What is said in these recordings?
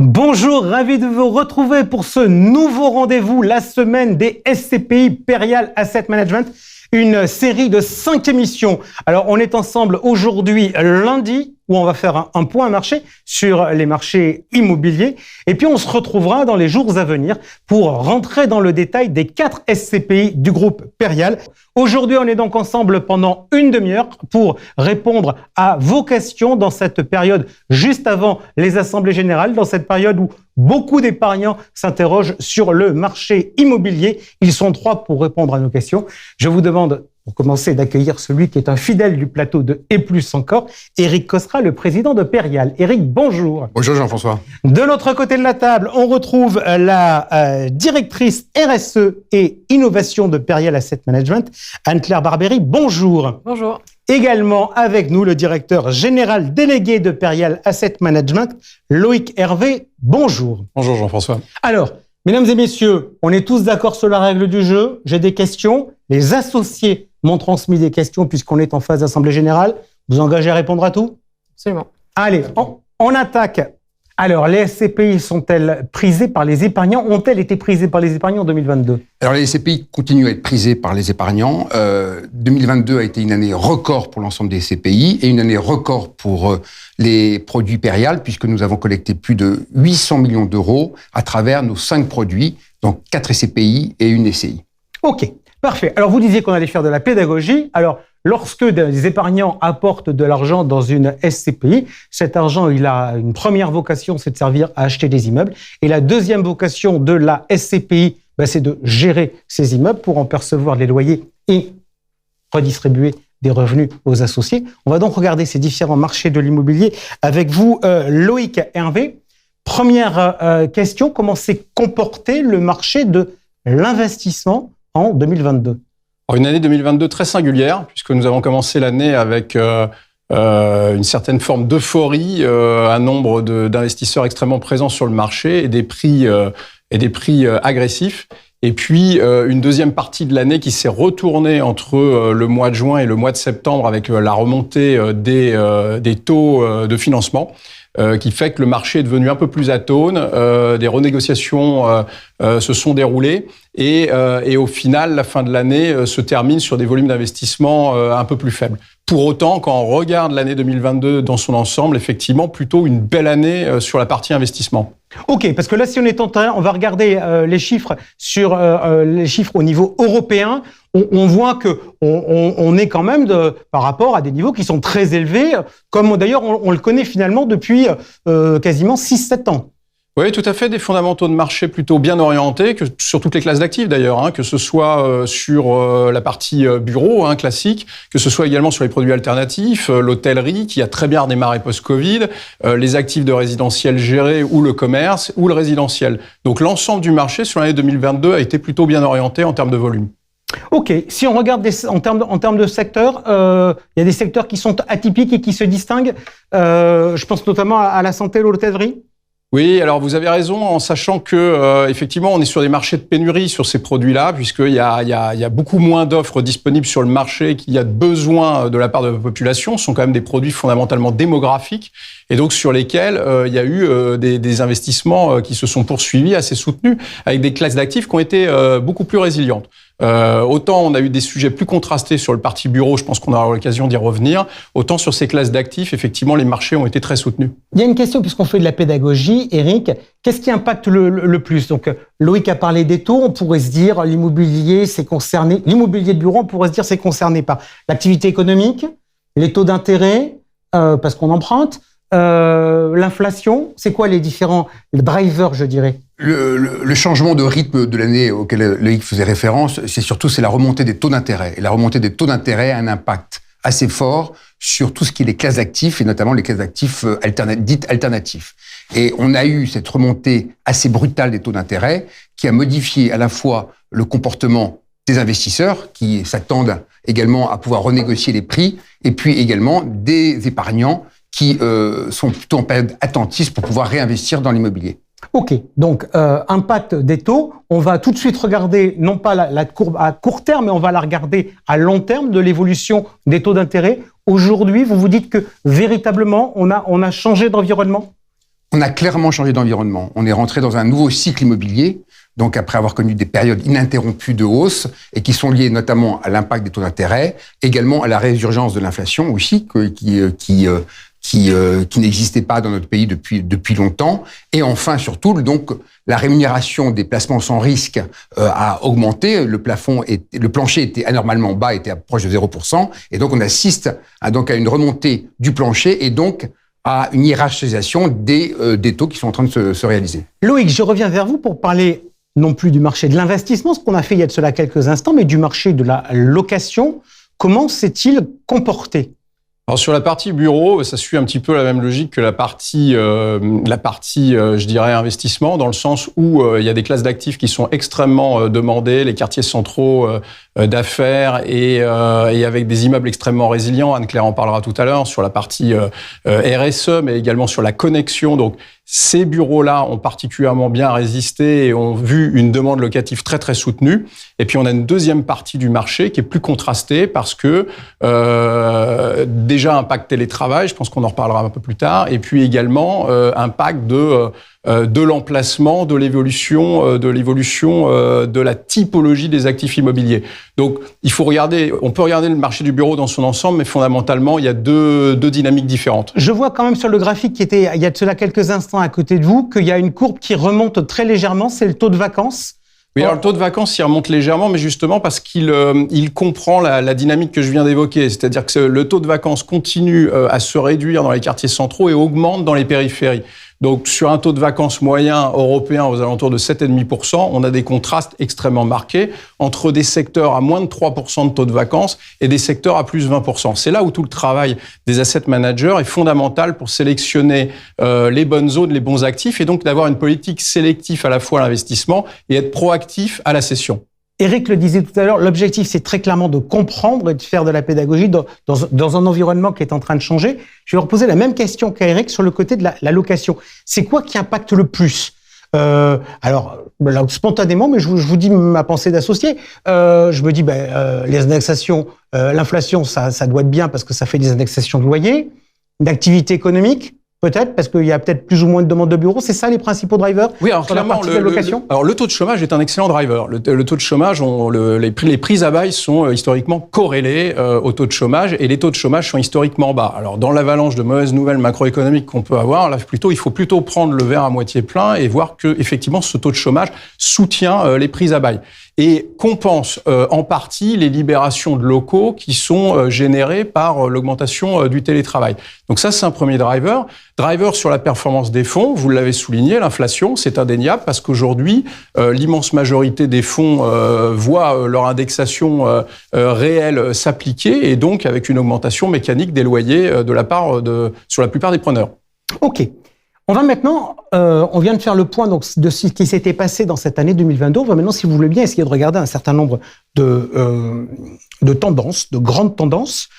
Bonjour, ravi de vous retrouver pour ce nouveau rendez-vous, la semaine des SCPI Perial Asset Management, une série de 5 émissions. Alors, on est ensemble aujourd'hui lundi, où on va faire un point marché sur les marchés immobiliers. Et puis, on se retrouvera dans les jours à venir pour rentrer dans le détail des 4 SCPI du groupe Perial. Aujourd'hui, on est donc ensemble pendant une demi-heure pour répondre à vos questions dans cette période juste avant les assemblées générales, dans cette période où beaucoup d'épargnants s'interrogent sur le marché immobilier. Ils sont 3 pour répondre à nos questions. Je vous demande, pour commencer, d'accueillir celui qui est un fidèle du plateau de Et plus encore, Éric Costra, le président de Perial. Éric, bonjour. Bonjour Jean-François. De l'autre côté de la table, on retrouve la directrice RSE et innovation de Perial Asset Management, Anne-Claire Barbery. Bonjour. Bonjour. Également avec nous, le directeur général délégué de Perial Asset Management, Loïc Hervé. Bonjour. Bonjour Jean-François. Alors, mesdames et messieurs, on est tous d'accord sur la règle du jeu. J'ai des questions. Les associés m'ont transmis des questions puisqu'on est en phase d'assemblée générale. Vous engagez à répondre à tout ? Absolument. Allez, on attaque. Alors, les SCPI sont-elles prisées par les épargnants ? Ont-elles été prisées par les épargnants en 2022 ? Alors les SCPI continuent à être prisées par les épargnants. 2022 a été une année record pour l'ensemble des SCPI et une année record pour les produits Perial, puisque nous avons collecté plus de 800 millions d'euros à travers nos 5 produits, donc 4 SCPI et une SCI. Ok, parfait. Alors, vous disiez qu'on allait faire de la pédagogie. Alors, lorsque des épargnants apportent de l'argent dans une SCPI, cet argent, il a une première vocation, c'est de servir à acheter des immeubles. Et la deuxième vocation de la SCPI, c'est de gérer ces immeubles pour en percevoir les loyers et redistribuer des revenus aux associés. On va donc regarder ces différents marchés de l'immobilier avec vous, Loïc Hervé. Première question, comment s'est comporté le marché de l'investissement en 2022 ? Une année 2022 très singulière, puisque nous avons commencé l'année avec une certaine forme d'euphorie, un nombre d'investisseurs extrêmement présents sur le marché et des prix agressifs. Et puis, une deuxième partie de l'année qui s'est retournée entre le mois de juin et le mois de septembre avec la remontée des taux de financement. Qui fait que le marché est devenu un peu plus atone, des renégociations se sont déroulées et au final, la fin de l'année se termine sur des volumes d'investissement un peu plus faibles. Pour autant, quand on regarde l'année 2022 dans son ensemble, effectivement, plutôt une belle année sur la partie investissement. Ok, parce que là, si on est en train, on va regarder les chiffres sur les chiffres au niveau européen. On voit que on est quand même par rapport à des niveaux qui sont très élevés, comme d'ailleurs on le connaît finalement depuis quasiment 6-7 ans. Oui, tout à fait, des fondamentaux de marché plutôt bien orientés, sur toutes les classes d'actifs d'ailleurs, que ce soit sur la partie bureau classique, que ce soit également sur les produits alternatifs, l'hôtellerie qui a très bien redémarré post-Covid, les actifs de résidentiel gérés ou le commerce ou le résidentiel. Donc l'ensemble du marché sur l'année 2022 a été plutôt bien orienté en termes de volume. Ok, si on regarde en termes de secteurs, il y a des secteurs qui sont atypiques et qui se distinguent. Je pense notamment à la santé et l'hôtellerie. Oui, alors vous avez raison en sachant que effectivement on est sur des marchés de pénurie sur ces produits-là puisqu'il y a beaucoup moins d'offres disponibles sur le marché qu'il y a de besoins de la part de la population. Ce sont quand même des produits fondamentalement démographiques et donc sur lesquels il y a eu des investissements qui se sont poursuivis assez soutenus avec des classes d'actifs qui ont été beaucoup plus résilientes. Autant on a eu des sujets plus contrastés sur le parti bureau, je pense qu'on aura l'occasion d'y revenir, autant sur ces classes d'actifs, effectivement, les marchés ont été très soutenus. Il y a une question, puisqu'on fait de la pédagogie, Éric, qu'est-ce qui impacte le plus ? Donc, Loïc a parlé des taux, on pourrait se dire l'immobilier, c'est concerné, l'immobilier de bureau, on pourrait se dire c'est concerné par l'activité économique, les taux d'intérêt, parce qu'on emprunte, l'inflation, c'est quoi les différents drivers, je dirais ? Le changement de rythme de l'année auquel Loïc faisait référence, c'est la remontée des taux d'intérêt. Et la remontée des taux d'intérêt a un impact assez fort sur tout ce qui est les classes d'actifs, et notamment les classes d'actifs dites alternatifs. Et on a eu cette remontée assez brutale des taux d'intérêt qui a modifié à la fois le comportement des investisseurs qui s'attendent également à pouvoir renégocier les prix, et puis également des épargnants qui sont plutôt en période attentiste pour pouvoir réinvestir dans l'immobilier. Ok, donc impact des taux, on va tout de suite regarder non pas la courbe à court terme, mais on va la regarder à long terme de l'évolution des taux d'intérêt. Aujourd'hui, vous vous dites que véritablement, on a changé d'environnement ? On a clairement changé d'environnement. On est rentré dans un nouveau cycle immobilier, donc après avoir connu des périodes ininterrompues de hausse et qui sont liées notamment à l'impact des taux d'intérêt, également à la résurgence de l'inflation aussi, qui n'existait pas dans notre pays depuis longtemps. Et enfin, surtout, donc, la rémunération des placements sans risque a augmenté. Le plancher était anormalement bas, était proche de 0%. Et donc, on assiste à une remontée du plancher et donc à une hiérarchisation des taux qui sont en train de se réaliser. Loïc, je reviens vers vous pour parler non plus du marché de l'investissement, ce qu'on a fait il y a de cela quelques instants, mais du marché de la location. Comment s'est-il comporté ? Alors sur la partie bureau, ça suit un petit peu la même logique que la partie, je dirais, investissement, dans le sens où il y a des classes d'actifs qui sont extrêmement demandées, les quartiers centraux d'affaires et avec des immeubles extrêmement résilients. Anne-Claire en parlera tout à l'heure sur la partie RSE, mais également sur la connexion. Donc ces bureaux-là ont particulièrement bien résisté et ont vu une demande locative très très soutenue. Et puis on a une deuxième partie du marché qui est plus contrastée parce que déjà impact télétravail, je pense qu'on en reparlera un peu plus tard, et puis également impact de l'emplacement, de l'évolution de la typologie des actifs immobiliers. Donc on peut regarder le marché du bureau dans son ensemble, mais fondamentalement il y a deux dynamiques différentes. Je vois quand même sur le graphique qui était il y a de cela quelques instants à côté de vous qu'il y a une courbe qui remonte très légèrement, c'est le taux de vacances. Oui, alors le taux de vacances, il remonte légèrement, mais justement parce qu'il comprend la dynamique que je viens d'évoquer. C'est-à-dire que le taux de vacances continue à se réduire dans les quartiers centraux et augmente dans les périphéries. Donc, sur un taux de vacances moyen européen aux alentours de 7,5%, on a des contrastes extrêmement marqués entre des secteurs à moins de 3% de taux de vacances et des secteurs à plus de 20%. C'est là où tout le travail des asset managers est fondamental pour sélectionner les bonnes zones, les bons actifs, et donc d'avoir une politique sélective à la fois à l'investissement et être proactif à la cession. Éric le disait tout à l'heure, l'objectif, c'est très clairement de comprendre et de faire de la pédagogie dans un environnement qui est en train de changer. Je vais reposer la même question qu'à Éric sur le côté de la location. C'est quoi qui impacte le plus ? Alors, spontanément, mais je vous dis ma pensée d'associé. Je me dis, les indexations, l'inflation, ça doit être bien parce que ça fait des indexations de loyer, d'activité économique. Peut-être, parce qu'il y a peut-être plus ou moins de demandes de bureaux. C'est ça les principaux drivers? Oui, alors sur la clairement, partie de la location. Alors le taux de chômage est un excellent driver. Le taux de chômage, les prises à bail sont historiquement corrélés au taux de chômage, et les taux de chômage sont historiquement bas. Alors dans l'avalanche de mauvaises nouvelles macroéconomiques qu'on peut avoir, là il faut plutôt prendre le verre à moitié plein et voir que effectivement ce taux de chômage soutient les prises à bail et compense en partie les libérations de locaux qui sont générées par l'augmentation du télétravail. Donc ça, c'est un premier driver. Driver sur la performance des fonds, vous l'avez souligné, l'inflation, c'est indéniable parce qu'aujourd'hui, l'immense majorité des fonds voient leur indexation réelle s'appliquer et donc avec une augmentation mécanique des loyers sur la plupart des preneurs. OK. On va maintenant, on vient de faire le point donc, de ce qui s'était passé dans cette année 2022. On va maintenant, si vous voulez bien, essayer de regarder un certain nombre de tendances, de grandes tendances.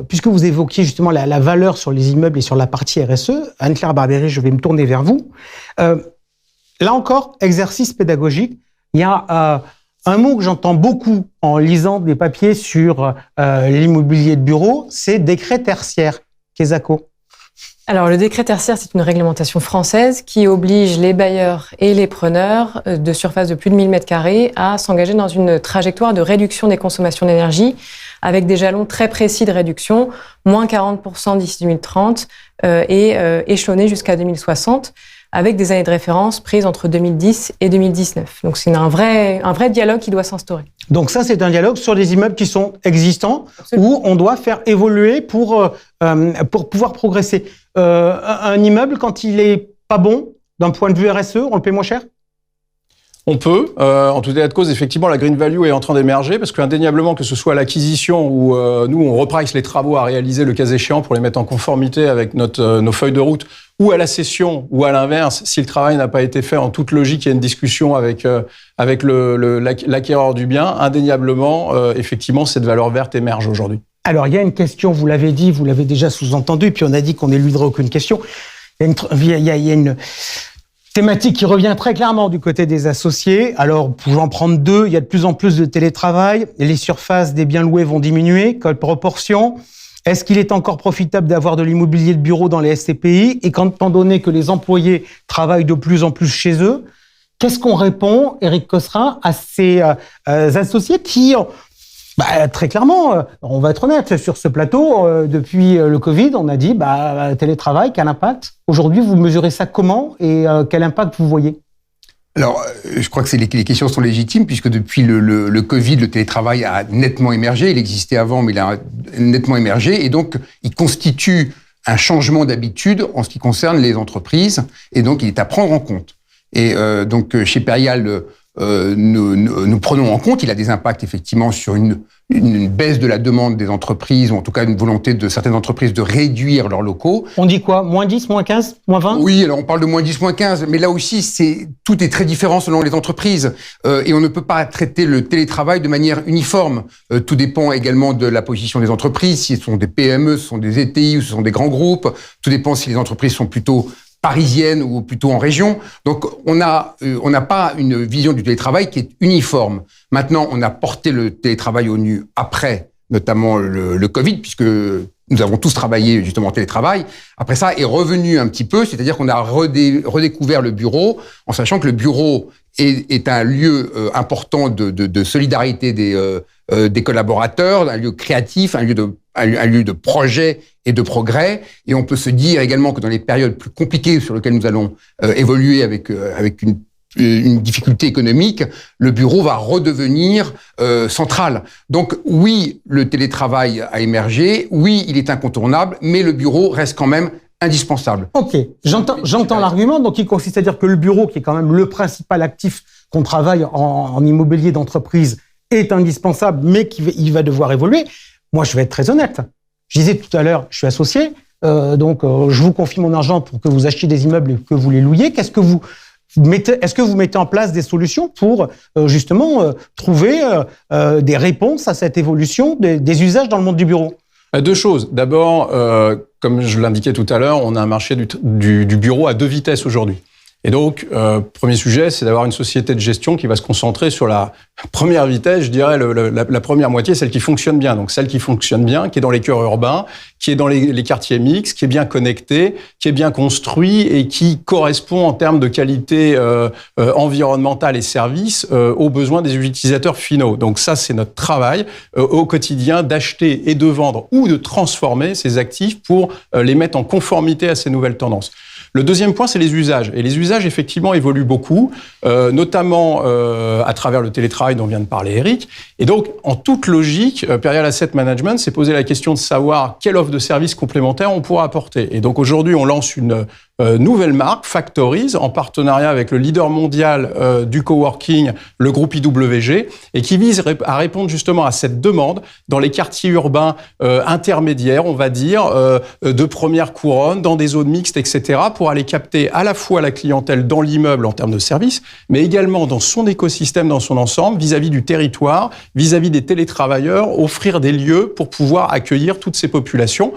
Puisque vous évoquiez justement la valeur sur les immeubles et sur la partie RSE, Anne-Claire Barbieri, je vais me tourner vers vous. Là encore, exercice pédagogique. Il y a un mot que j'entends beaucoup en lisant des papiers sur l'immobilier de bureau, c'est décret tertiaire. Kesako. Alors, le décret tertiaire, c'est une réglementation française qui oblige les bailleurs et les preneurs de surface de plus de 1000 m² à s'engager dans une trajectoire de réduction des consommations d'énergie avec des jalons très précis de réduction, moins 40% d'ici 2030 et échelonnés jusqu'à 2060, avec des années de référence prises entre 2010 et 2019. Donc, c'est un vrai dialogue qui doit s'instaurer. Donc ça, c'est un dialogue sur des immeubles qui sont existants, où on doit faire évoluer pour pouvoir progresser. Un immeuble, quand il est pas bon, d'un point de vue RSE, on le paie moins cher ? On peut. En tout état de cause, effectivement, la green value est en train d'émerger parce qu'indéniablement, que ce soit à l'acquisition où nous, on reprice les travaux à réaliser le cas échéant pour les mettre en conformité avec nos feuilles de route, ou à la cession, ou à l'inverse, si le travail n'a pas été fait en toute logique, il y a une discussion avec l'acquéreur du bien, indéniablement, effectivement, cette valeur verte émerge aujourd'hui. Alors, il y a une question, vous l'avez dit, vous l'avez déjà sous-entendu, puis on a dit qu'on n'éluderait aucune question. Il y a une thématique qui revient très clairement du côté des associés. Alors, pour en prendre deux, il y a de plus en plus de télétravail. Les surfaces des biens loués vont diminuer, quelle proportion ? Est-ce qu'il est encore profitable d'avoir de l'immobilier de bureau dans les SCPI? Et étant donné que les employés travaillent de plus en plus chez eux, qu'est-ce qu'on répond, Éric Cosserin, à ces associés qui, très clairement, on va être honnête, sur ce plateau, depuis le Covid, on a dit télétravail, quel impact? Aujourd'hui, vous mesurez ça comment et quel impact vous voyez? Alors, je crois que les questions sont légitimes, puisque depuis le Covid, le télétravail a nettement émergé. Il existait avant, mais il a nettement émergé. Et donc, il constitue un changement d'habitude en ce qui concerne les entreprises. Et donc, il est à prendre en compte. Et donc, chez Perial, nous prenons en compte, il a des impacts effectivement sur une baisse de la demande des entreprises, ou en tout cas une volonté de certaines entreprises de réduire leurs locaux. On dit quoi? Moins 10, moins 15, moins 20? Oui, alors on parle de moins 10, moins 15, mais là aussi, tout est très différent selon les entreprises. Et on ne peut pas traiter le télétravail de manière uniforme. Tout dépend également de la position des entreprises, si ce sont des PME, ce sont des ETI ou ce sont des grands groupes. Tout dépend si les entreprises sont plutôt parisienne ou plutôt en région. Donc, on n'a pas une vision du télétravail qui est uniforme. Maintenant, on a porté le télétravail au nu après, notamment le Covid, puisque nous avons tous travaillé justement en télétravail. Après ça, est revenu un petit peu, c'est-à-dire qu'on a redécouvert le bureau, en sachant que le bureau est un lieu important de solidarité des collaborateurs, un lieu créatif, un lieu de projet et de progrès. Et on peut se dire également que dans les périodes plus compliquées sur lesquelles nous allons évoluer avec une difficulté économique, le bureau va redevenir central. Donc oui, le télétravail a émergé, oui, il est incontournable, mais le bureau reste quand même indispensable. Ok, j'entends l'argument, donc il consiste à dire que le bureau, qui est quand même le principal actif qu'on travaille en immobilier d'entreprise, est indispensable, mais qu'il va devoir évoluer. Moi, je vais être très honnête. Je disais tout à l'heure, je suis associé, donc je vous confie mon argent pour que vous achetiez des immeubles et que vous les louiez. Est-ce que vous mettez en place des solutions pour justement trouver des réponses à cette évolution des usages dans le monde du bureau? Deux choses. D'abord, comme je l'indiquais tout à l'heure, on a un marché du bureau à 2 vitesses aujourd'hui. Et donc, premier sujet, c'est d'avoir une société de gestion qui va se concentrer sur la première vitesse, je dirais la première moitié, celle qui fonctionne bien. Donc, celle qui fonctionne bien, qui est dans les cœurs urbains, qui est dans les quartiers mixtes, qui est bien connecté, qui est bien construit et qui correspond en termes de qualité environnementale et service aux besoins des utilisateurs finaux. Donc ça, c'est notre travail au quotidien d'acheter et de vendre ou de transformer ces actifs pour les mettre en conformité à ces nouvelles tendances. Le deuxième point, c'est les usages. Et les usages, effectivement, évoluent beaucoup, notamment à travers le télétravail dont vient de parler Éric. Et donc, en toute logique, Perial Asset Management s'est posé la question de savoir quelle offre de services complémentaires on pourra apporter. Et donc, aujourd'hui, on lance une nouvelle marque, Factories, en partenariat avec le leader mondial du coworking, le groupe IWG, et qui vise à répondre justement à cette demande dans les quartiers urbains intermédiaires, on va dire, de première couronne, dans des zones mixtes, etc., pour aller capter à la fois la clientèle dans l'immeuble en termes de services, mais également dans son écosystème, dans son ensemble, vis-à-vis du territoire, vis-à-vis des télétravailleurs, offrir des lieux pour pouvoir accueillir toutes ces populations,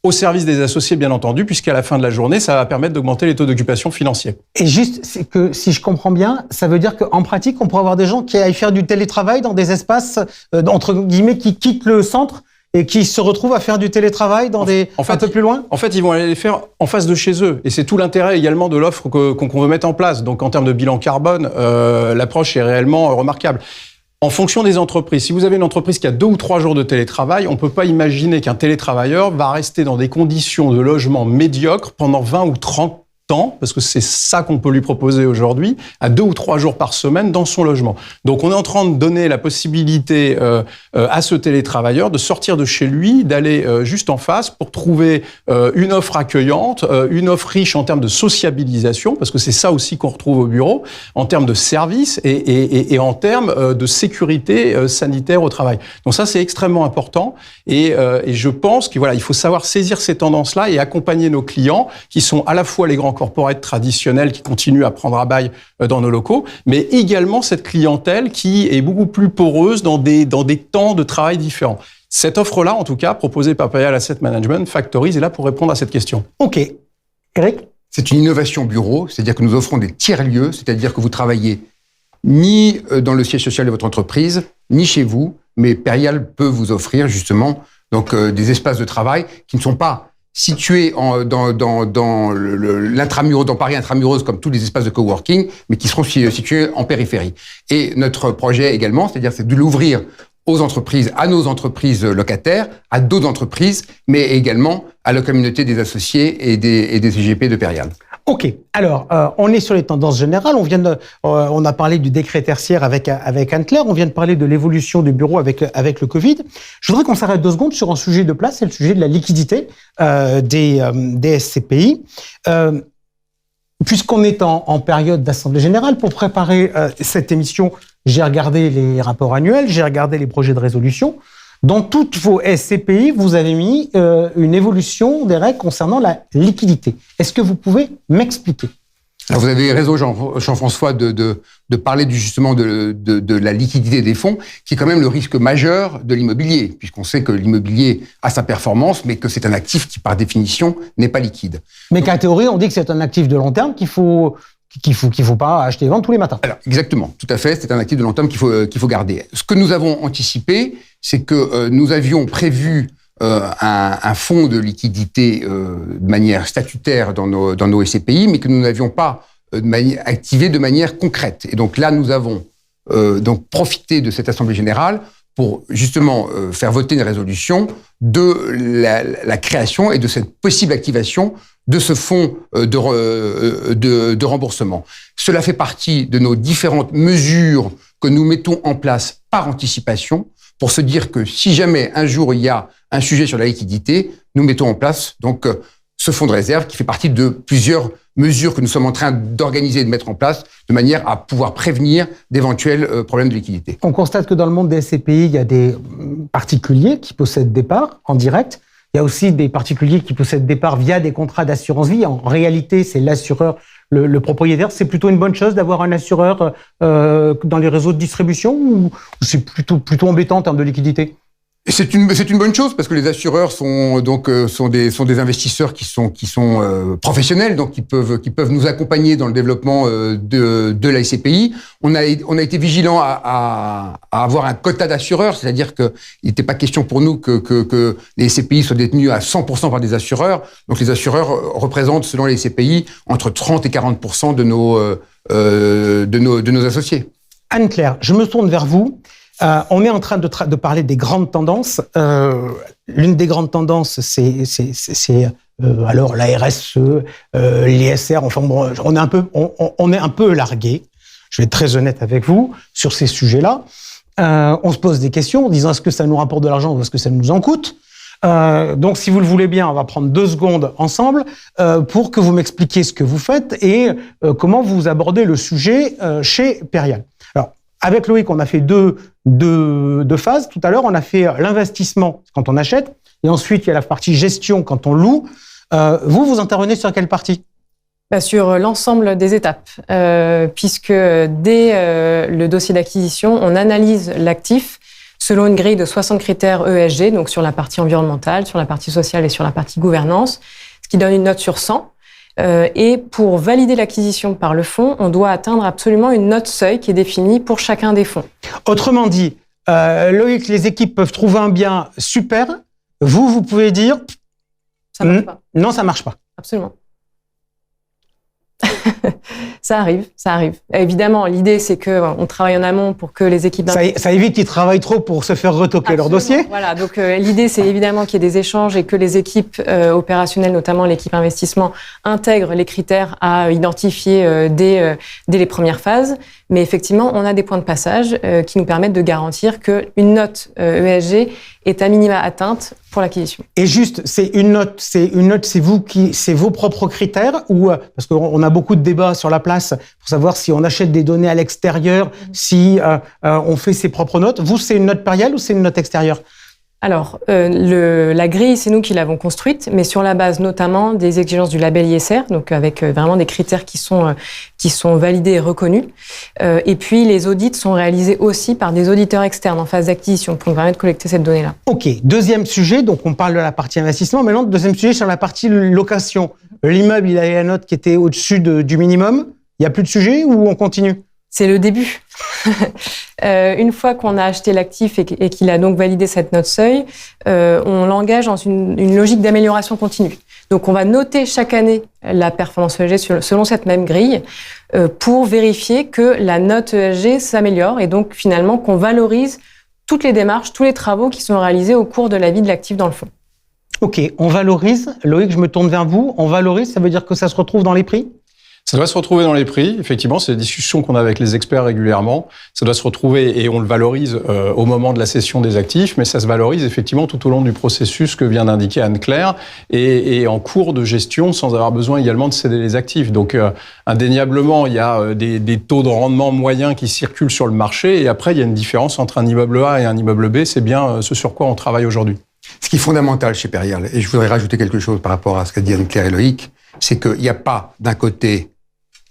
au service des associés, bien entendu, puisqu'à la fin de la journée, ça va permettre d'augmenter les taux d'occupation financiers. Et juste, c'est que si je comprends bien, ça veut dire qu'en pratique, on pourrait avoir des gens qui aillent faire du télétravail dans des espaces, entre guillemets, qui quittent le centre et qui se retrouvent à faire du télétravail dans un peu plus loin? En fait, ils vont aller les faire en face de chez eux. Et c'est tout l'intérêt également de l'offre qu'on veut mettre en place. Donc, en termes de bilan carbone, l'approche est réellement remarquable. En fonction des entreprises, si vous avez une entreprise qui a 2 ou 3 jours de télétravail, on ne peut pas imaginer qu'un télétravailleur va rester dans des conditions de logement médiocres pendant 20 ou 30 ans, parce que c'est ça qu'on peut lui proposer aujourd'hui, à 2 ou 3 jours par semaine dans son logement. Donc on est en train de donner la possibilité à ce télétravailleur de sortir de chez lui, d'aller juste en face pour trouver une offre accueillante, une offre riche en termes de sociabilisation, parce que c'est ça aussi qu'on retrouve au bureau, en termes de services et en termes de sécurité sanitaire au travail. Donc ça, c'est extrêmement important et je pense qu'il il faut savoir saisir ces tendances-là et accompagner nos clients qui sont à la fois les grands corporate traditionnels qui continuent à prendre à bail dans nos locaux, mais également cette clientèle qui est beaucoup plus poreuse dans des temps de travail différents. Cette offre-là, en tout cas, proposée par Perial Asset Management, Factories, est là pour répondre à cette question. Ok. Éric ? C'est une innovation bureau, c'est-à-dire que nous offrons des tiers-lieux, c'est-à-dire que vous travaillez ni dans le siège social de votre entreprise, ni chez vous, mais Perial peut vous offrir justement Donc des espaces de travail qui ne sont pas situés dans l'intramuros, dans Paris intramuros, comme tous les espaces de coworking, mais qui seront situés en périphérie. Et notre projet également, c'est de l'ouvrir aux entreprises, à nos entreprises locataires, à d'autres entreprises, mais également à la communauté des associés et des CGP de Perial. Ok. Alors, on est sur les tendances générales. On a parlé du décret tertiaire avec Anne-Claire. On vient de parler de l'évolution du bureau avec le Covid. Je voudrais qu'on s'arrête 2 secondes sur un sujet de place, c'est le sujet de la liquidité des SCPI. Puisqu'on est en période d'assemblée générale, pour préparer cette émission, j'ai regardé les rapports annuels, j'ai regardé les projets de résolution. Dans toutes vos SCPI, vous avez mis une évolution des règles concernant la liquidité. Est-ce que vous pouvez m'expliquer ? Alors vous avez raison, Jean-François, de parler justement de la liquidité des fonds, qui est quand même le risque majeur de l'immobilier, puisqu'on sait que l'immobilier a sa performance, mais que c'est un actif qui, par définition, n'est pas liquide. Mais qu'en théorie, on dit que c'est un actif de long terme qu'il faut pas acheter et vendre tous les matins. Alors, exactement, tout à fait, c'est un actif de long terme qu'il faut garder. Ce que nous avons anticipé, c'est que nous avions prévu un fonds de liquidité de manière statutaire dans nos SCPI, mais que nous n'avions pas activé de manière concrète. Et donc là, nous avons donc profité de cette Assemblée générale pour justement faire voter une résolution de la création et de cette possible activation de ce fonds de remboursement. Cela fait partie de nos différentes mesures que nous mettons en place par anticipation pour se dire que si jamais un jour il y a un sujet sur la liquidité, nous mettons en place donc ce fonds de réserve qui fait partie de plusieurs mesures que nous sommes en train d'organiser et de mettre en place de manière à pouvoir prévenir d'éventuels problèmes de liquidité. On constate que dans le monde des SCPI, il y a des particuliers qui possèdent des parts en direct. Il y a aussi des particuliers qui possèdent des parts via des contrats d'assurance vie. En réalité, c'est l'assureur, le propriétaire. C'est plutôt une bonne chose d'avoir un assureur dans les réseaux de distribution ou c'est plutôt embêtant en termes de liquidité ? C'est une bonne chose parce que les assureurs sont des investisseurs qui sont professionnels, donc qui peuvent nous accompagner dans le développement de la SCPI. On a été vigilant à avoir un quota d'assureurs, c'est-à-dire que il n'était pas question pour nous que les SCPI soient détenus à 100% par des assureurs. Donc les assureurs représentent selon les SCPI entre 30 et 40% de nos associés. Anne-Claire, je me tourne vers vous. On est en train de parler des grandes tendances. L'une des grandes tendances, c'est alors la RSE, l'ISR. Enfin, bon, on est un peu largué. Je vais être très honnête avec vous sur ces sujets-là. On se pose des questions en disant est-ce que ça nous rapporte de l'argent ou est-ce que ça nous en coûte. Donc, si vous le voulez bien, on va prendre 2 secondes ensemble pour que vous m'expliquiez ce que vous faites et comment vous abordez le sujet chez Perial. Alors, avec Loïc, on a fait deux phases. Tout à l'heure, on a fait l'investissement quand on achète, et ensuite il y a la partie gestion quand on loue. Vous intervenez sur quelle partie ? Sur l'ensemble des étapes, puisque dès le dossier d'acquisition, on analyse l'actif selon une grille de 60 critères ESG, donc sur la partie environnementale, sur la partie sociale et sur la partie gouvernance, ce qui donne une note sur 100. Et pour valider l'acquisition par le fonds, on doit atteindre absolument une note seuil qui est définie pour chacun des fonds. Autrement dit, Loïc, les équipes peuvent trouver un bien super. Vous pouvez dire... Ça marche pas. Non, ça marche pas. Absolument. Ça arrive. Évidemment, l'idée, c'est qu'on travaille en amont pour que les équipes... Ça évite qu'ils travaillent trop pour se faire retoquer leur dossier. Voilà, donc l'idée, c'est évidemment qu'il y ait des échanges et que les équipes opérationnelles, notamment l'équipe investissement, intègrent les critères à identifier dès les premières phases. Mais effectivement, on a des points de passage qui nous permettent de garantir qu'une note ESG est à minima atteinte pour l'acquisition. Et juste, c'est vos propres critères ou parce qu'on a beaucoup de débats sur la place pour savoir si on achète des données à l'extérieur, si on fait ses propres notes. Vous, c'est une note Perial ou c'est une note extérieure ? Alors, la grille, c'est nous qui l'avons construite, mais sur la base notamment des exigences du label ISR, donc avec vraiment des critères qui sont validés et reconnus. Et puis, les audits sont réalisés aussi par des auditeurs externes en phase d'acquisition pour nous permettre de collecter cette donnée-là. OK. Deuxième sujet, donc on parle de la partie investissement. Maintenant, deuxième sujet sur la partie location. L'immeuble, il avait la note qui était au-dessus du minimum. Il n'y a plus de sujet ou on continue ? C'est le début. Une fois qu'on a acheté l'actif et qu'il a donc validé cette note seuil, on l'engage dans une logique d'amélioration continue. Donc on va noter chaque année la performance ESG selon cette même grille pour vérifier que la note ESG s'améliore et donc finalement qu'on valorise toutes les démarches, tous les travaux qui sont réalisés au cours de la vie de l'actif dans le fonds. Ok, on valorise. Loïc, je me tourne vers vous. On valorise, ça veut dire que ça se retrouve dans les prix ? Ça doit se retrouver dans les prix. Effectivement, c'est des discussions qu'on a avec les experts régulièrement. Ça doit se retrouver et on le valorise au moment de la cession des actifs, mais ça se valorise effectivement tout au long du processus que vient d'indiquer Anne-Claire et en cours de gestion sans avoir besoin également de céder les actifs. Donc, indéniablement, il y a des taux de rendement moyens qui circulent sur le marché et après, il y a une différence entre un immeuble A et un immeuble B. C'est bien ce sur quoi on travaille aujourd'hui. Ce qui est fondamental chez Perial, et je voudrais rajouter quelque chose par rapport à ce qu'a dit Anne-Claire et Loïc, c'est qu'il n'y a pas d'un côté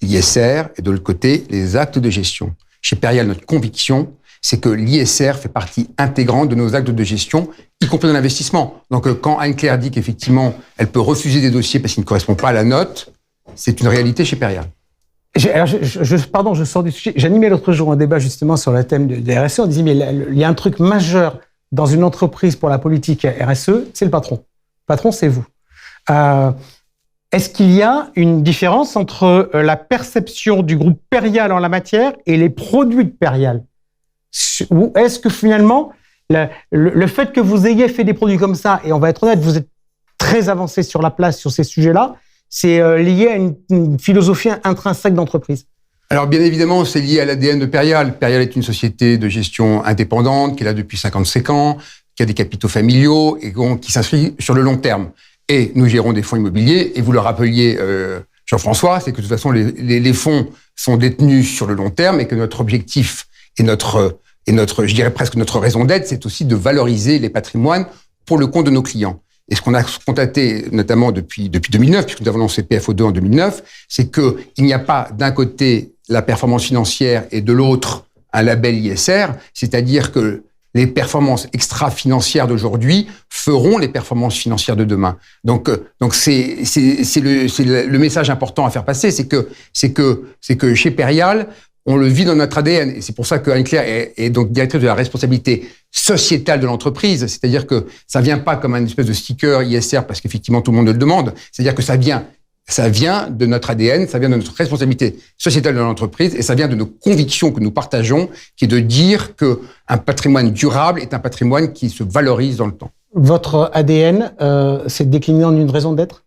l'ISR et de l'autre côté les actes de gestion. Chez Perial, notre conviction, c'est que l'ISR fait partie intégrante de nos actes de gestion, y compris dans l'investissement. Donc quand Anne-Claire dit qu'effectivement, elle peut refuser des dossiers parce qu'ils ne correspondent pas à la note, c'est une réalité chez Perial. Pardon, je sors du sujet. J'animais l'autre jour un débat justement sur le thème de RSE. On disait, mais il y a un truc majeur dans une entreprise pour la politique RSE, c'est le patron. Le patron, c'est vous. Est-ce qu'il y a une différence entre la perception du groupe Perial en la matière et les produits de Perial ? Ou est-ce que finalement, le fait que vous ayez fait des produits comme ça, et on va être honnête, vous êtes très avancé sur la place sur ces sujets-là, c'est lié à une philosophie intrinsèque d'entreprise ? Alors, bien évidemment, c'est lié à l'ADN de Perial. Perial est une société de gestion indépendante, qui est là depuis 55 ans, qui a des capitaux familiaux et qui s'inscrit sur le long terme. Et nous gérons des fonds immobiliers, et vous le rappeliez, Jean-François, c'est que de toute façon, les fonds sont détenus sur le long terme et que notre objectif et notre, je dirais presque notre raison d'être, c'est aussi de valoriser les patrimoines pour le compte de nos clients. Et ce qu'on a constaté, notamment depuis 2009, puisque nous avons lancé PFO2 en 2009, c'est que il n'y a pas d'un côté la performance financière et de l'autre un label ISR, c'est-à-dire que les performances extra-financières d'aujourd'hui feront les performances financières de demain. Donc c'est le message important à faire passer, c'est que chez Perial, on le vit dans notre ADN. Et c'est pour ça que Anne-Claire est donc directrice de la responsabilité sociétale de l'entreprise. C'est-à-dire que ça vient pas comme une espèce de sticker ISR parce qu'effectivement tout le monde le demande. C'est-à-dire que ça vient de notre ADN, ça vient de notre responsabilité sociétale de l'entreprise et ça vient de nos convictions que nous partageons, qui est de dire que un patrimoine durable est un patrimoine qui se valorise dans le temps. Votre ADN s'est décliné en une raison d'être ?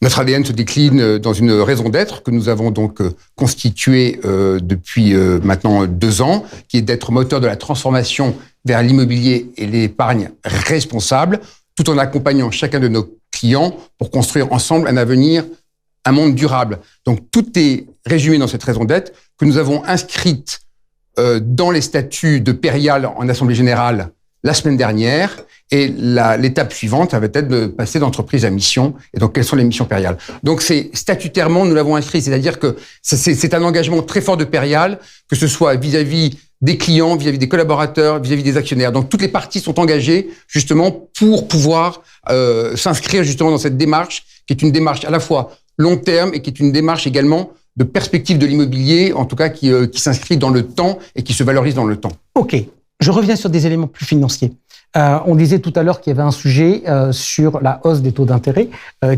Notre ADN se décline dans une raison d'être que nous avons donc constituée depuis maintenant 2 ans, qui est d'être moteur de la transformation vers l'immobilier et l'épargne responsable, tout en accompagnant chacun de nos clients pour construire ensemble un avenir, un monde durable. Donc tout est résumé dans cette raison d'être que nous avons inscrite dans les statuts de Perial en Assemblée Générale la semaine dernière. Et l'étape suivante, ça va être de passer d'entreprise à mission. Et donc, quelles sont les missions Perial ? Donc, c'est statutairement, nous l'avons inscrit. C'est-à-dire que c'est un engagement très fort de Perial, que ce soit vis-à-vis des clients, vis-à-vis des collaborateurs, vis-à-vis des actionnaires. Donc, toutes les parties sont engagées, justement, pour pouvoir s'inscrire, justement, dans cette démarche, qui est une démarche à la fois long terme et qui est une démarche également de perspective de l'immobilier, en tout cas, qui s'inscrit dans le temps et qui se valorise dans le temps. OK. Je reviens sur des éléments plus financiers. On disait tout à l'heure qu'il y avait un sujet sur la hausse des taux d'intérêt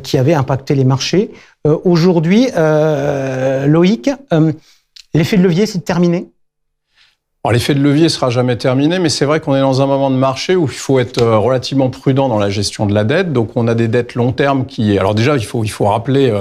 qui avait impacté les marchés. Aujourd'hui, Loïc, l'effet de levier, c'est terminé ? Alors, l'effet de levier sera jamais terminé, mais c'est vrai qu'on est dans un moment de marché où il faut être relativement prudent dans la gestion de la dette. Donc, on a des dettes long terme qui... Alors déjà, il faut rappeler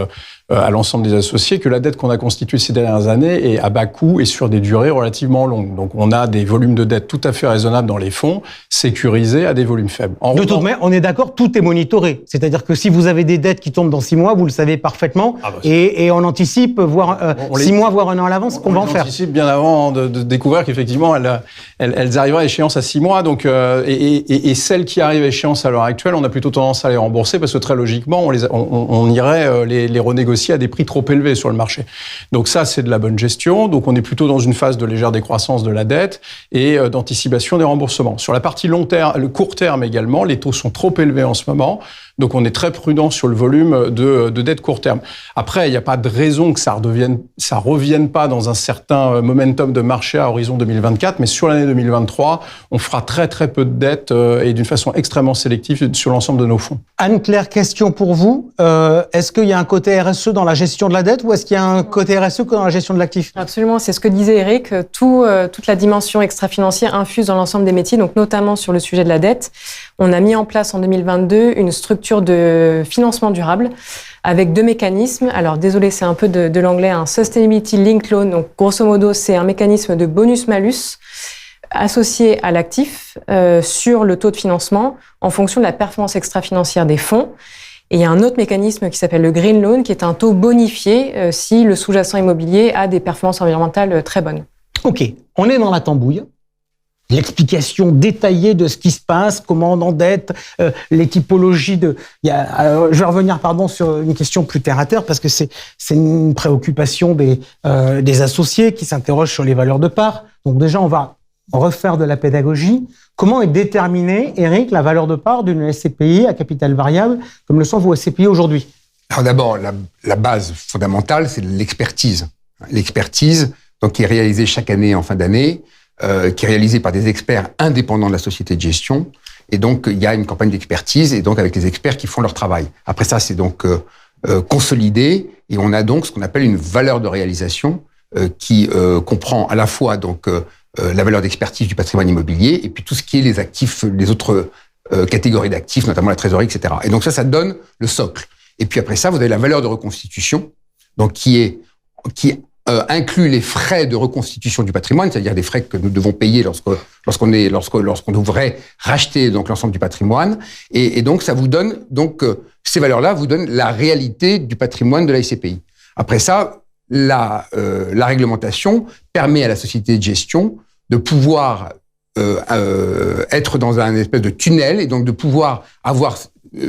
à l'ensemble des associés que la dette qu'on a constituée ces dernières années est à bas coût et sur des durées relativement longues. Donc, on a des volumes de dette tout à fait raisonnables dans les fonds, sécurisés à des volumes faibles. De toute manière, on est d'accord, tout est monitoré. C'est-à-dire que si vous avez des dettes qui tombent dans 6 mois, vous le savez parfaitement, et on anticipe, voire 6 mois, voire 1 an à l'avance, qu'on va en faire. On anticipe bien avant de découvrir qu'effectivement, elles arriveraient à échéance à 6 mois. Donc, et celles qui arrivent à échéance à l'heure actuelle, on a plutôt tendance à les rembourser parce que très logiquement, on irait les renégocier négociés à des prix trop élevés sur le marché. Donc ça, c'est de la bonne gestion. Donc on est plutôt dans une phase de légère décroissance de la dette et d'anticipation des remboursements. Sur la partie long terme, le court terme également, les taux sont trop élevés en ce moment. Donc on est très prudent sur le volume de dette court terme. Après, il n'y a pas de raison que ça revienne pas dans un certain momentum de marché à horizon 2024, mais sur l'année 2023, on fera très très peu de dettes et d'une façon extrêmement sélective sur l'ensemble de nos fonds. Anne-Claire, question pour vous. Est-ce qu'il y a un côté RSE dans la gestion de la dette ou est-ce qu'il y a un côté RSE que dans la gestion de l'actif? Absolument, c'est ce que disait Eric. Toute la dimension extra-financière infuse dans l'ensemble des métiers, donc notamment sur le sujet de la dette. On a mis en place en 2022 une structure de financement durable avec 2 mécanismes. Alors désolé, c'est un peu de l'anglais, un Sustainability Linked Loan. Donc grosso modo, c'est un mécanisme de bonus-malus associé à l'actif sur le taux de financement en fonction de la performance extra-financière des fonds. Et il y a un autre mécanisme qui s'appelle le Green Loan, qui est un taux bonifié si le sous-jacent immobilier a des performances environnementales très bonnes. Ok, on est dans la tambouille. L'explication détaillée de ce qui se passe, comment on endette, les typologies de... je vais revenir sur une question plus terre à terre parce que c'est une préoccupation des associés qui s'interrogent sur les valeurs de part. Donc déjà, on va refaire de la pédagogie. Comment est déterminée, Eric, la valeur de part d'une SCPI à capital variable comme le sont vos SCPI aujourd'hui? Alors d'abord, la base fondamentale, c'est l'expertise. L'expertise, donc, qui est réalisée chaque année en fin d'année, qui est réalisé par des experts indépendants de la société de gestion. Et donc, il y a une campagne d'expertise, et donc avec les experts qui font leur travail. Après ça, c'est donc consolidé, et on a donc ce qu'on appelle une valeur de réalisation qui comprend à la fois donc la valeur d'expertise du patrimoine immobilier, et puis tout ce qui est les actifs, les autres catégories d'actifs, notamment la trésorerie, etc. Et donc ça donne le socle. Et puis après ça, vous avez la valeur de reconstitution, donc qui inclut les frais de reconstitution du patrimoine, c'est-à-dire des frais que nous devons payer lorsqu'on devrait racheter donc l'ensemble du patrimoine, et donc ça vous donne ces valeurs-là vous donnent la réalité du patrimoine de la SCPI. Après ça, la réglementation permet à la société de gestion de pouvoir être dans un espèce de tunnel et donc de pouvoir avoir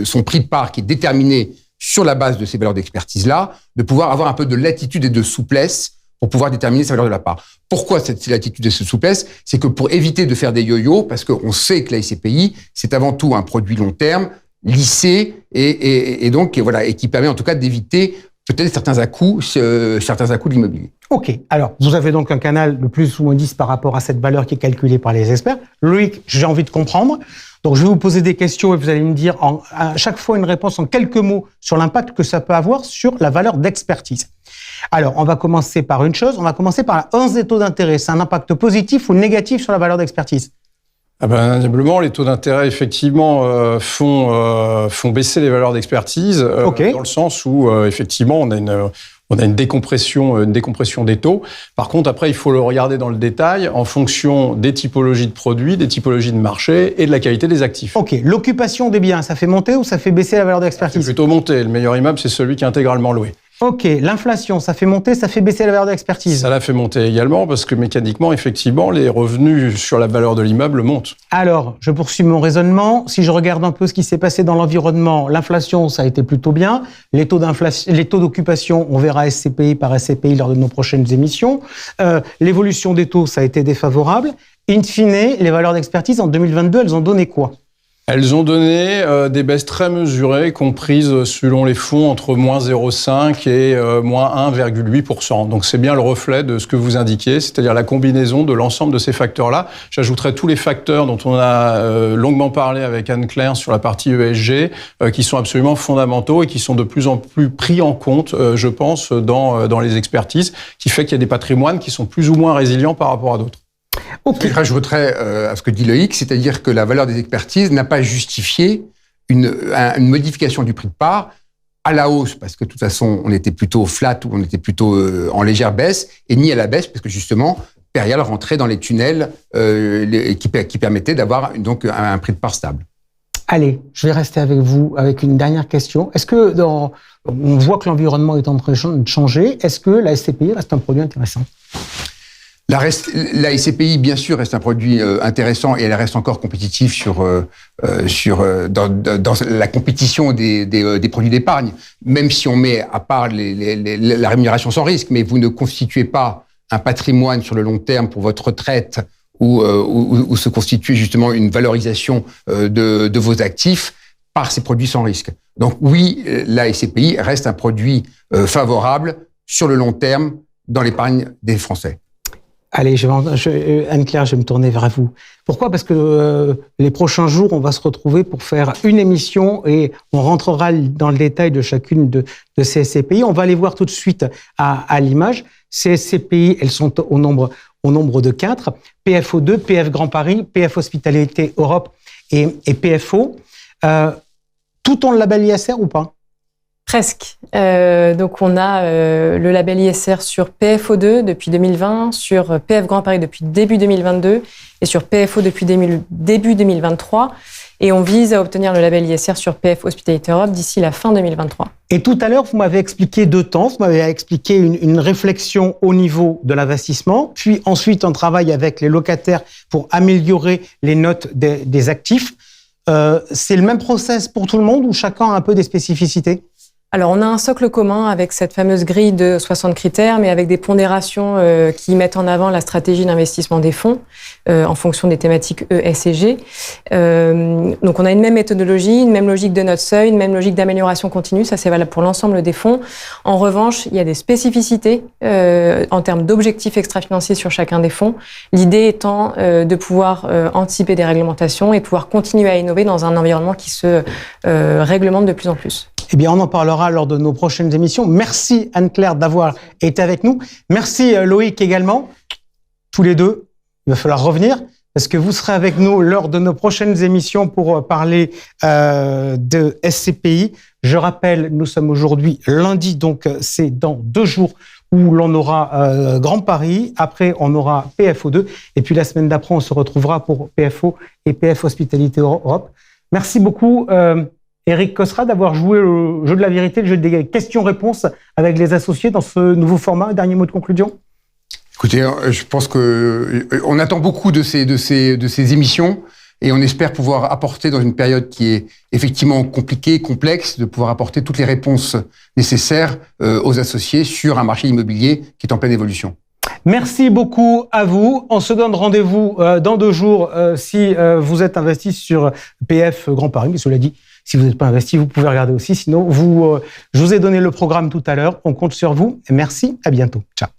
son prix de part qui est déterminé sur la base de ces valeurs d'expertise-là, de pouvoir avoir un peu de latitude et de souplesse pour pouvoir déterminer sa valeur de la part. Pourquoi cette latitude et cette souplesse? C'est que pour éviter de faire des yo-yo, parce qu'on sait que la SCPI, c'est avant tout un produit long terme, lissé, et donc voilà, et qui permet en tout cas d'éviter peut-être certains à-coups de l'immobilier. Ok, alors vous avez donc un canal de plus ou moins 10 par rapport à cette valeur qui est calculée par les experts. Loïc, j'ai envie de comprendre. Donc je vais vous poser des questions et vous allez me dire à chaque fois une réponse en quelques mots sur l'impact que ça peut avoir sur la valeur d'expertise. Alors on va commencer par une chose, on va commencer par la hausse des taux d'intérêt. C'est un impact positif ou négatif sur la valeur d'expertise? Indéniablement, les taux d'intérêt, effectivement, font baisser les valeurs d'expertise, Okay. dans le sens où, effectivement, on a une décompression des taux. Par contre, après, il faut le regarder dans le détail en fonction des typologies de produits, des typologies de marché et de la qualité des actifs. Ok, l'occupation des biens, ça fait monter ou ça fait baisser la valeur C'est d'expertise? plutôt monter. Le meilleur immeuble, c'est celui qui est intégralement loué. Ok, l'inflation, ça fait monter, ça fait baisser la valeur d'expertise? Ça l'a fait monter également parce que mécaniquement, effectivement, les revenus sur la valeur de l'immeuble montent. Alors, je poursuis mon raisonnement. Si je regarde un peu ce qui s'est passé dans l'environnement, l'inflation, ça a été plutôt bien. Les taux d'occupation, on verra SCPI par SCPI lors de nos prochaines émissions. L'évolution des taux, ça a été défavorable. In fine, les valeurs d'expertise en 2022, elles ont donné quoi? Elles ont donné des baisses très mesurées, comprises selon les fonds entre moins 0,5 et moins 1,8%. Donc c'est bien le reflet de ce que vous indiquiez, c'est-à-dire la combinaison de l'ensemble de ces facteurs-là. J'ajouterai tous les facteurs dont on a longuement parlé avec Anne-Claire sur la partie ESG, qui sont absolument fondamentaux et qui sont de plus en plus pris en compte, je pense, dans les expertises, qui fait qu'il y a des patrimoines qui sont plus ou moins résilients par rapport à d'autres. Okay. Je rajouterais à ce que dit Loïc, c'est-à-dire que la valeur des expertises n'a pas justifié une modification du prix de part à la hausse, parce que de toute façon, on était plutôt flat ou on était plutôt en légère baisse, et ni à la baisse, parce que justement, Perial rentrait dans les tunnels qui permettaient d'avoir donc un prix de part stable. Allez, je vais rester avec vous avec une dernière question. Est-ce que on voit que l'environnement est en train de changer, est-ce que la SCPI reste un produit intéressant? La SCPI, bien sûr, reste un produit intéressant et elle reste encore compétitive dans la compétition des produits d'épargne, même si on met à part la rémunération sans risque, mais vous ne constituez pas un patrimoine sur le long terme pour votre retraite ou se constituer justement une valorisation de vos actifs par ces produits sans risque. Donc oui, la SCPI reste un produit favorable sur le long terme dans l'épargne des Français. Allez, Anne-Claire, je vais me tourner vers vous. Pourquoi ? Parce que les prochains jours, on va se retrouver pour faire une émission et on rentrera dans le détail de chacune de ces SCPI. On va les voir tout de suite à l'image. Ces SCPI, elles sont au nombre de 4. PFO2, PF Grand Paris, PF Hospitalité Europe et PFO. Tout ont le label ISR ou pas ? Presque. Donc, on a le label ISR sur PFO2 depuis 2020, sur PF Grand Paris depuis début 2022 et sur PFO depuis début 2023. Et on vise à obtenir le label ISR sur PF Hospitalité Europe d'ici la fin 2023. Et tout à l'heure, vous m'avez expliqué 2 temps. Vous m'avez expliqué une réflexion au niveau de l'investissement, puis ensuite un travail avec les locataires pour améliorer les notes des actifs. C'est le même process pour tout le monde ou chacun a un peu des spécificités ? Alors, on a un socle commun avec cette fameuse grille de 60 critères, mais avec des pondérations qui mettent en avant la stratégie d'investissement des fonds en fonction des thématiques E, S et G. Donc, on a une même méthodologie, une même logique de note seuil, une même logique d'amélioration continue. Ça, c'est valable pour l'ensemble des fonds. En revanche, il y a des spécificités en termes d'objectifs extra-financiers sur chacun des fonds. L'idée étant de pouvoir anticiper des réglementations et pouvoir continuer à innover dans un environnement qui se réglemente de plus en plus. Eh bien, on en parlera lors de nos prochaines émissions. Merci Anne-Claire d'avoir été avec nous. Merci Loïc également. Tous les deux, il va falloir revenir parce que vous serez avec nous lors de nos prochaines émissions pour parler de SCPI. Je rappelle, nous sommes aujourd'hui lundi, donc c'est dans 2 jours où l'on aura Grand Paris. Après, on aura PFO2. Et puis la semaine d'après, on se retrouvera pour PFO et PF Hospitalité Europe. Merci beaucoup. Éric Cosra, d'avoir joué le jeu de la vérité, le jeu des questions-réponses avec les associés dans ce nouveau format. Dernier mot de conclusion ? Écoutez, je pense qu'on attend beaucoup de ces émissions et on espère pouvoir apporter dans une période qui est effectivement compliquée, complexe, de pouvoir apporter toutes les réponses nécessaires aux associés sur un marché immobilier qui est en pleine évolution. Merci beaucoup à vous. On se donne rendez-vous dans 2 jours si vous êtes investi sur PF Grand Paris. Mais cela dit, si vous n'êtes pas investi, vous pouvez regarder aussi. Sinon, je vous ai donné le programme tout à l'heure. On compte sur vous. Merci. À bientôt. Ciao.